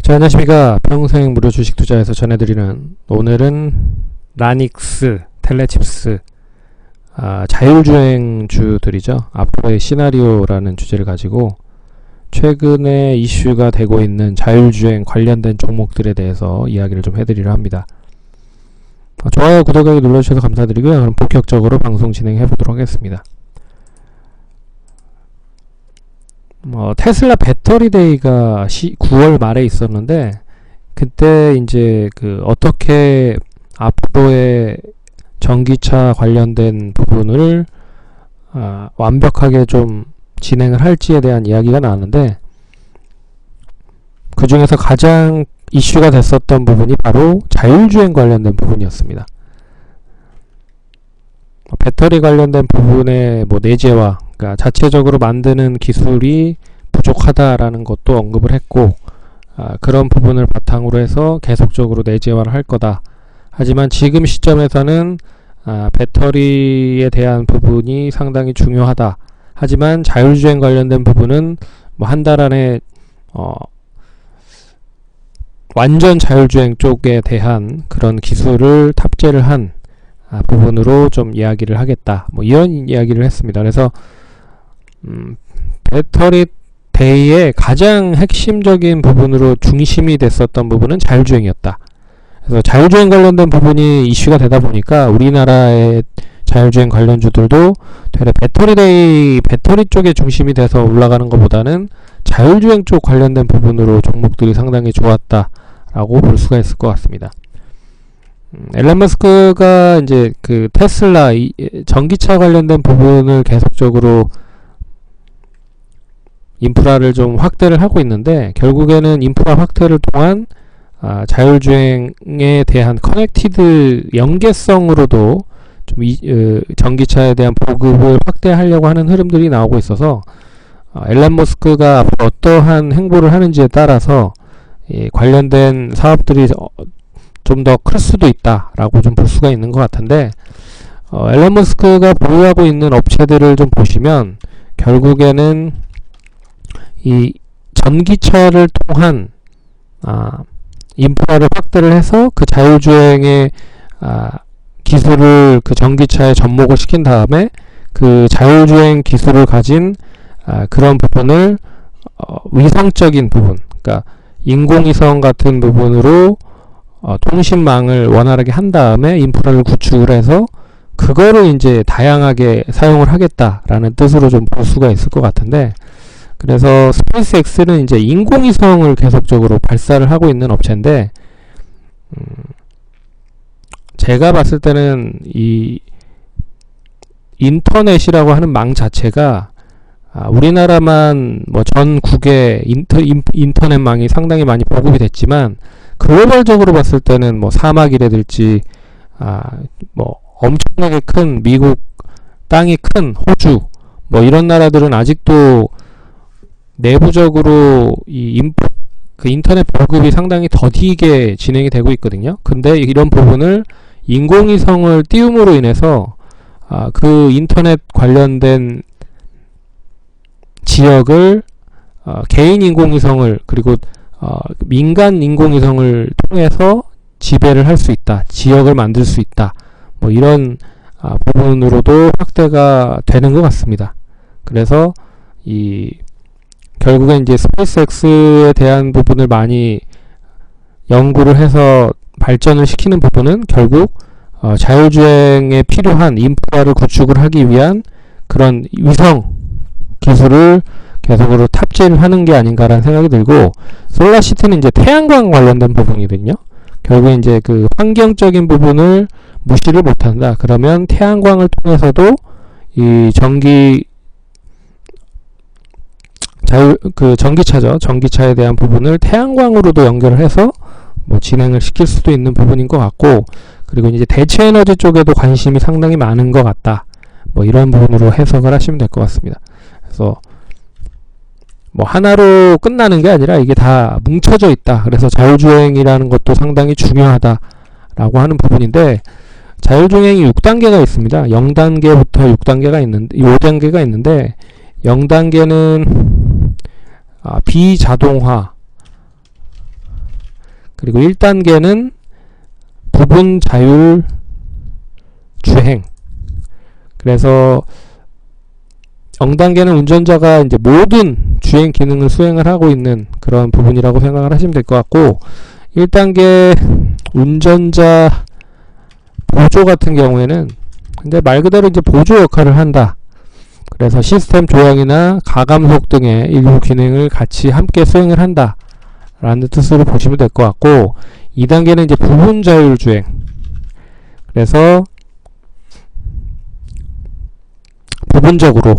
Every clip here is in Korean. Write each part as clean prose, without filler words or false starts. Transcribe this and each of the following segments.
자, 안녕하십니까. 평생 무료 주식 투자에서 전해드리는, 오늘은 라닉스, 텔레칩스, 자율주행주들이죠. 앞으로의 시나리오라는 주제를 가지고 최근에 이슈가 되고 있는 자율주행 관련된 종목들에 대해서 이야기를 좀 해드리려 합니다. 좋아요, 구독하기 눌러주셔서 감사드리고요. 그럼 본격적으로 방송 진행해 보도록 하겠습니다. 테슬라 배터리 데이가 9월 말에 있었는데, 그때 이제 어떻게 앞으로의 전기차 관련된 부분을 완벽하게 좀 진행을 할지에 대한 이야기가 나왔는데, 그 중에서 가장 이슈가 됐었던 부분이 바로 자율주행 관련된 부분이었습니다. 배터리 관련된 부분의 내재화, 그러니까 자체적으로 만드는 기술이 부족하다라는 것도 언급을 했고, 그런 부분을 바탕으로 해서 계속적으로 내재화를 할 거다. 하지만 지금 시점에서는 배터리에 대한 부분이 상당히 중요하다. 하지만 자율주행 관련된 부분은 한 달 안에 완전 자율주행 쪽에 대한 그런 기술을 탑재를 한 부분으로 좀 이야기를 하겠다. 이런 이야기를 했습니다. 그래서 배터리 데이의 가장 핵심적인 부분으로 중심이 됐었던 부분은 자율주행이었다. 그래서 자율주행 관련된 부분이 이슈가 되다 보니까 우리나라의 자율주행 관련주들도 되레 배터리 데이, 배터리 쪽에 중심이 돼서 올라가는 것보다는 자율주행 쪽 관련된 부분으로 종목들이 상당히 좋았다라고 볼 수가 있을 것 같습니다. 앨런 머스크가 이제 테슬라 전기차 관련된 부분을 계속적으로 인프라를 좀 확대를 하고 있는데, 결국에는 인프라 확대를 통한 자율주행에 대한 커넥티드 연계성으로도 좀 전기차에 대한 보급을 확대하려고 하는 흐름들이 나오고 있어서, 앨런 머스크가 앞으로 어떠한 행보를 하는지에 따라서 관련된 사업들이 좀 더 클 수도 있다라고 좀 볼 수가 있는 것 같은데, 앨런 머스크가 보유하고 있는 업체들을 좀 보시면 결국에는 이 전기차를 통한 인프라를 확대를 해서 그 자율주행의 기술을 전기차에 접목을 시킨 다음에 그 자율주행 기술을 가진 그런 부분을 위성적인 부분, 그러니까 인공위성 같은 부분으로 통신망을 원활하게 한 다음에 인프라를 구축을 해서 그거를 이제 다양하게 사용을 하겠다라는 뜻으로 좀 볼 수가 있을 것 같은데, 그래서 스페이스X는 이제 인공위성을 계속적으로 발사를 하고 있는 업체인데, 제가 봤을 때는 이 인터넷이라고 하는 망 자체가 우리나라만 전국에 인터넷망이 상당히 많이 보급이 됐지만, 글로벌적으로 봤을 때는 사막이라든지 엄청나게 큰 미국, 땅이 큰 호주 이런 나라들은 아직도 내부적으로 인터넷 보급이 상당히 더디게 진행이 되고 있거든요. 근데 이런 부분을 인공위성을 띄움으로 인해서 그 인터넷 관련된 지역을 개인 인공위성을 그리고 민간 인공위성을 통해서 지배를 할 수 있다, 지역을 만들 수 있다, 이런 부분으로도 확대가 되는 것 같습니다. 그래서 결국엔 이제 스페이스X에 대한 부분을 많이 연구를 해서 발전을 시키는 부분은 결국 자율주행에 필요한 인프라를 구축을 하기 위한 그런 위성 기술을 계속으로 탑재를 하는 게 아닌가라는 생각이 들고, 솔라시티는 이제 태양광 관련된 부분이거든요. 결국 이제 환경적인 부분을 무시를 못한다. 그러면 태양광을 통해서도 이 전기차죠. 전기차에 대한 부분을 태양광으로도 연결을 해서 진행을 시킬 수도 있는 부분인 것 같고, 그리고 이제 대체 에너지 쪽에도 관심이 상당히 많은 것 같다. 이런 부분으로 해석을 하시면 될 것 같습니다. 그래서 하나로 끝나는 게 아니라 이게 다 뭉쳐져 있다. 그래서 자율주행이라는 것도 상당히 중요하다라고 하는 부분인데, 자율주행이 6단계가 있습니다. 0단계부터 6단계가 있는데, 5단계가 있는데, 0단계는 비자동화, 그리고 1단계는 부분 자율 주행. 그래서 0단계는 운전자가 이제 모든 주행 기능을 수행을 하고 있는 그런 부분이라고 생각을 하시면 될 것 같고, 1단계 운전자 보조 같은 경우에는 근데 말 그대로 이제 보조 역할을 한다. 그래서 시스템 조향이나 가감속 등의 일부 기능을 같이 함께 수행을 한다 라는 뜻으로 보시면 될 것 같고, 2단계는 이제 부분 자율 주행. 그래서 부분적으로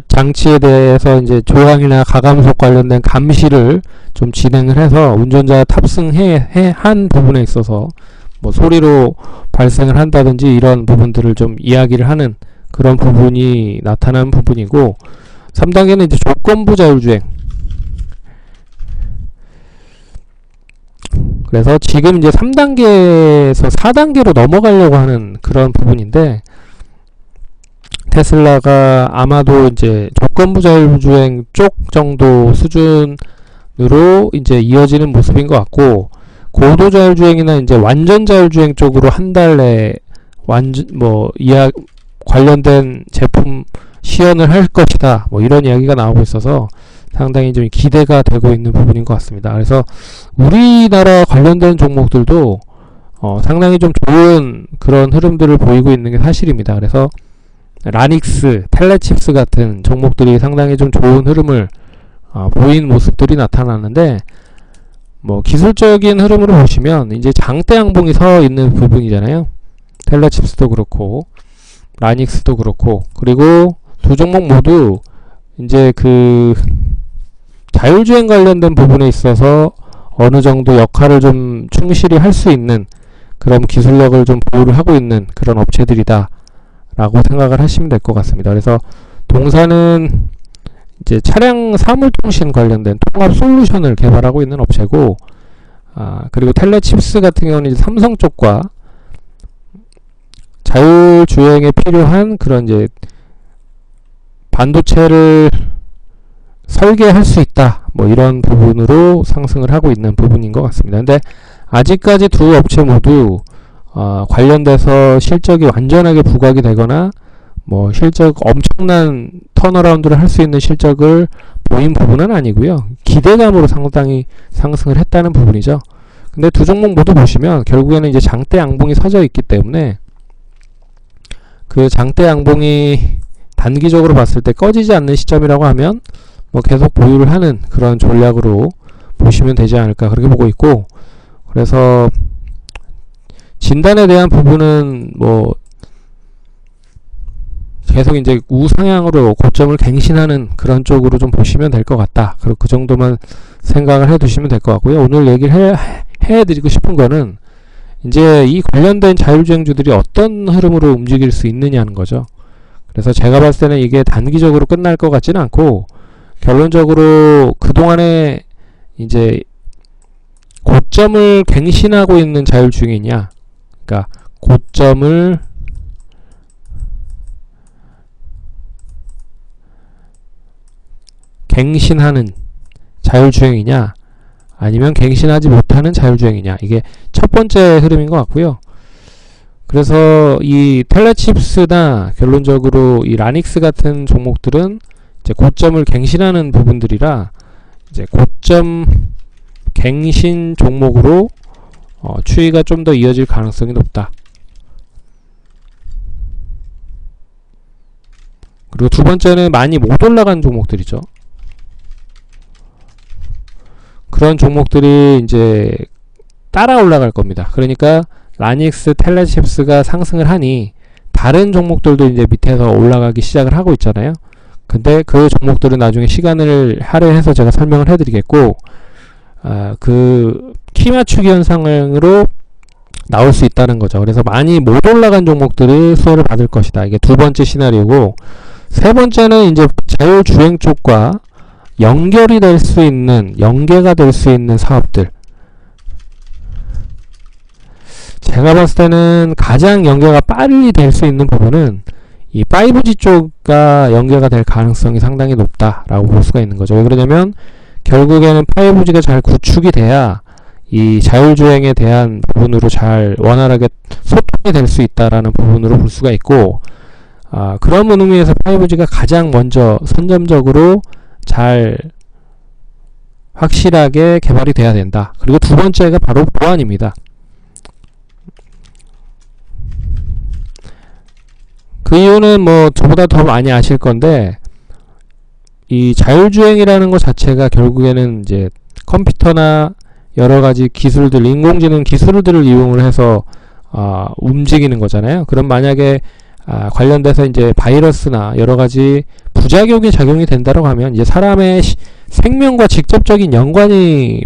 장치에 대해서 이제 조향이나 가감속 관련된 감시를 좀 진행을 해서 운전자가 탑승한 부분에 있어서 뭐 소리로 발생을 한다든지 이런 부분들을 좀 이야기를 하는 그런 부분이 나타나는 부분이고, 3단계는 이제 조건부 자율주행. 그래서 지금 이제 3단계에서 4단계로 넘어가려고 하는 그런 부분인데, 테슬라가 아마도 이제 조건부 자율주행 쪽 정도 수준으로 이제 이어지는 모습인 것 같고, 고도 자율주행이나 이제 완전 자율주행 쪽으로 한 달 내에 관련된 제품 시연을 할 것이다. 뭐 이런 이야기가 나오고 있어서 상당히 좀 기대가 되고 있는 부분인 것 같습니다. 그래서 우리나라 관련된 종목들도 상당히 좀 좋은 그런 흐름들을 보이고 있는 게 사실입니다. 그래서 라닉스, 텔레칩스 같은 종목들이 상당히 좀 좋은 흐름을 보인 모습들이 나타나는데, 뭐 기술적인 흐름으로 보시면 이제 장대 양봉이 서 있는 부분이잖아요. 텔레칩스도 그렇고 라닉스도 그렇고, 그리고 두 종목 모두 이제 그 자율주행 관련된 부분에 있어서 어느 정도 역할을 좀 충실히 할 수 있는 그런 기술력을 좀 보유를 하고 있는 그런 업체들이다 라고 생각을 하시면 될 것 같습니다. 그래서 동사는 이제 차량 사물통신 관련된 통합 솔루션을 개발하고 있는 업체고, 그리고 텔레칩스 같은 경우는 이제 삼성 쪽과 자율주행에 필요한 그런 이제 반도체를 설계할 수 있다, 뭐 이런 부분으로 상승을 하고 있는 부분인 것 같습니다. 근데 아직까지 두 업체 모두 관련돼서 실적이 완전하게 부각이 되거나 뭐 실적 엄청난 턴어라운드를 할 수 있는 실적을 보인 부분은 아니고요. 기대감으로 상당히 상승을 했다는 부분이죠. 근데 두 종목 모두 보시면 결국에는 이제 장대 양봉이 서져 있기 때문에 그 장대 양봉이 단기적으로 봤을 때 꺼지지 않는 시점이라고 하면 뭐 계속 보유를 하는 그런 전략으로 보시면 되지 않을까 그렇게 보고 있고, 그래서 진단에 대한 부분은 뭐 계속 이제 우상향으로 고점을 갱신하는 그런 쪽으로 좀 보시면 될 것 같다. 그리고 그 정도만 생각을 해 두시면 될 것 같고요. 오늘 얘기를 해드리고 싶은 거는 이제 이 관련된 자율주행주들이 어떤 흐름으로 움직일 수 있느냐는 거죠. 그래서 제가 봤을 때는 이게 단기적으로 끝날 것 같지는 않고, 결론적으로 그동안에 이제 고점을 갱신하고 있는 자율주행이냐, 그러니까 고점을 갱신하는 자율주행이냐 아니면 갱신하지 못하는 자율주행이냐, 이게 첫 번째 흐름인 것 같고요. 그래서 이 텔레칩스나 결론적으로 이 라닉스 같은 종목들은 이제 고점을 갱신하는 부분들이라 이제 고점 갱신 종목으로 추이가 좀 더 이어질 가능성이 높다. 그리고 두 번째는 많이 못 올라간 종목들이죠. 그런 종목들이 이제 따라 올라갈 겁니다. 그러니까 라닉스, 텔레칩스가 상승을 하니 다른 종목들도 이제 밑에서 올라가기 시작을 하고 있잖아요. 근데 그 종목들은 나중에 시간을 할애해서 제가 설명을 해드리겠고, 그 키 맞추기 현상으로 나올 수 있다는 거죠. 그래서 많이 못 올라간 종목들이 수혜를 받을 것이다. 이게 두 번째 시나리오고, 세 번째는 이제 자율주행 쪽과 연계가 될 수 있는 사업들. 제가 봤을 때는 가장 연계가 빨리 될 수 있는 부분은 이 5G 쪽과 연계가 될 가능성이 상당히 높다라고 볼 수가 있는 거죠. 왜 그러냐면 결국에는 5G가 잘 구축이 돼야 이 자율주행에 대한 부분으로 잘 원활하게 소통이 될 수 있다라는 부분으로 볼 수가 있고, 그런 의미에서 5G가 가장 먼저 선점적으로 잘 확실하게 개발이 돼야 된다. 그리고 두 번째가 바로 보안입니다. 그 이유는 뭐 저보다 더 많이 아실 건데, 이 자율주행이라는 것 자체가 결국에는 이제 컴퓨터나 여러가지 기술들, 인공지능 기술들을 이용을 해서 움직이는 거잖아요. 그럼 만약에 관련돼서 이제 바이러스나 여러가지 부작용이 작용이 된다고 하면 이제 사람의 생명과 직접적인 연관이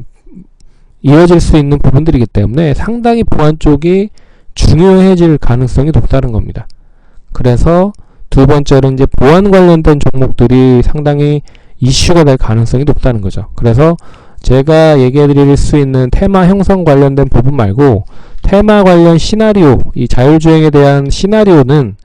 이어질 수 있는 부분들이기 때문에 상당히 보안 쪽이 중요해질 가능성이 높다는 겁니다. 그래서 두 번째로 이제 보안 관련된 종목들이 상당히 이슈가 될 가능성이 높다는 거죠. 그래서 제가 얘기해 드릴 수 있는 테마 형성 관련된 부분 말고 테마 관련 시나리오, 이 자율주행에 대한 시나리오는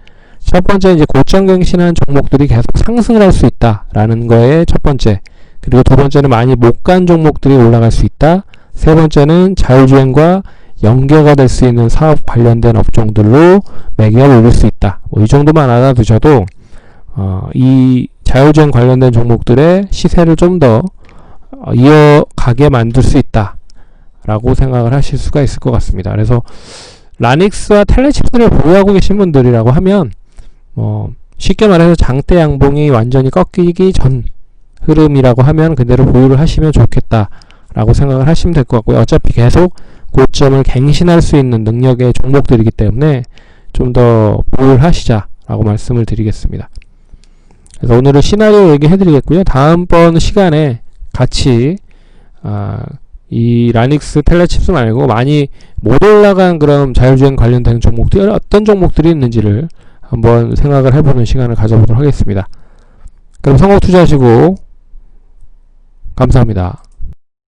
첫 번째 이제 고점갱신한 종목들이 계속 상승을 할 수 있다라는 거에 첫 번째, 그리고 두 번째는 많이 못 간 종목들이 올라갈 수 있다. 세 번째는 자율주행과 연계가 될 수 있는 사업 관련된 업종들로 매기가 올릴 수 있다. 뭐 이 정도만 알아두셔도 이 자율주행 관련된 종목들의 시세를 좀 더 이어가게 만들 수 있다 라고 생각을 하실 수가 있을 것 같습니다. 그래서 라닉스와 텔레칩스를 보유하고 계신 분들이라고 하면 쉽게 말해서 장대 양봉이 완전히 꺾이기 전 흐름이라고 하면 그대로 보유를 하시면 좋겠다 라고 생각을 하시면 될 것 같고요. 어차피 계속 고점을 갱신할 수 있는 능력의 종목들이기 때문에 좀 더 보유를 하시자 라고 말씀을 드리겠습니다. 그래서 오늘은 시나리오 얘기해 드리겠고요. 다음번 시간에 같이 이 라닉스 텔레칩스 말고 많이 못 올라간 그런 자율주행 관련된 종목들, 어떤 종목들이 있는지를 한번 생각을 해보는 시간을 가져보도록 하겠습니다. 그럼 성공 투자하시고 감사합니다.